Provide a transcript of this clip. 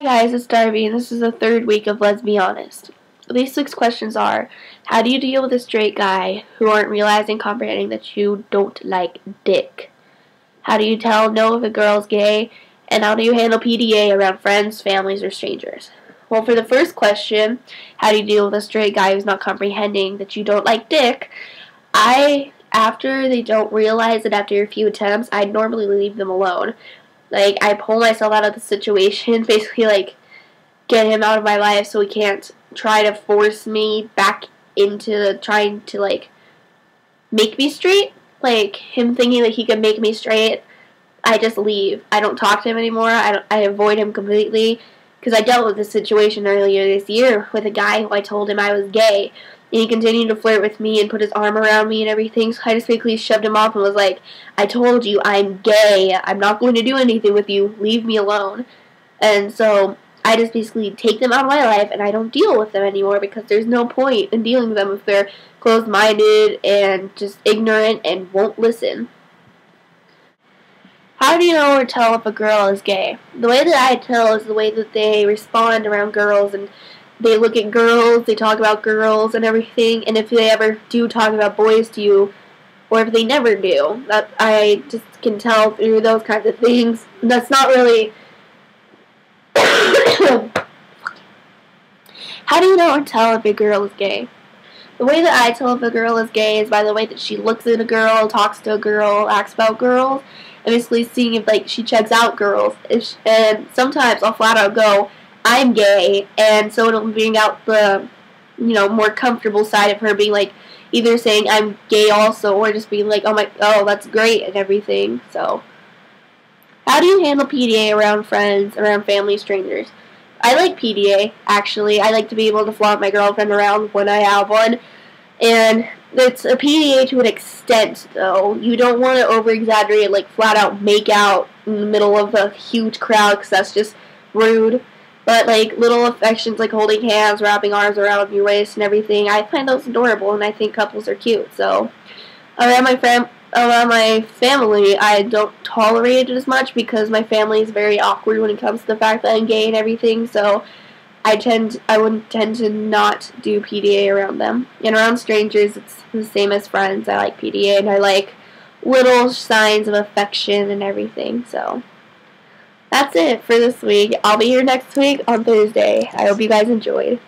Hey guys, it's Darby, and this is the third week of Let's Be Honest. These 6 questions are: how do you deal with a straight guy who aren't realizing, comprehending that you don't like dick? How do you tell no if a girl's gay? And how do you handle PDA around friends, families, or strangers? Well, for the first question, how do you deal with a straight guy who's not comprehending that you don't like dick? After they don't realize it after a few attempts, I normally leave them alone. Like, I pull myself out of the situation, basically, like, get him out of my life so he can't try to force me back into trying to, like, make me straight. Like, him thinking that he could make me straight, I just leave. I don't talk to him anymore. I avoid him completely, because I dealt with this situation earlier this year with a guy who I told him I was gay, and he continued to flirt with me and put his arm around me and everything, so I just basically shoved him off and was like, I told you I'm gay. I'm not going to do anything with you. Leave me alone. And so I just basically take them out of my life, and I don't deal with them anymore because there's no point in dealing with them if they're closed-minded and just ignorant and won't listen. How do you know or tell if a girl is gay? The way that I tell is the way that they respond around girls, and they look at girls, they talk about girls and everything, and if they ever do talk about boys to you, or if they never do, that I just can tell through those kinds of things. That's not really... How do you know or tell if a girl is gay? The way that I tell if a girl is gay is by the way that she looks at a girl, talks to a girl, acts about girls, and basically seeing if, like, she checks out girls. And sometimes I'll flat out go, I'm gay, and so it'll bring out the, more comfortable side of her being like, either saying I'm gay also, or just being like, oh, that's great and everything. So, how do you handle PDA around friends, around family, strangers? I like PDA, actually. I like to be able to flaunt my girlfriend around when I have one, and it's a PDA to an extent, though. You don't want to over-exaggerate, like flat out make out in the middle of a huge crowd, because that's just rude. But, like, little affections like holding hands, wrapping arms around your waist and everything, I find those adorable, and I think couples are cute. So, around my family, I don't tolerate it as much because my family is very awkward when it comes to the fact that I'm gay and everything. So, I would tend to not do PDA around them. And around strangers, it's the same as friends. I like PDA, and I like little signs of affection and everything. So, that's it for this week. I'll be here next week on Thursday. I hope you guys enjoyed.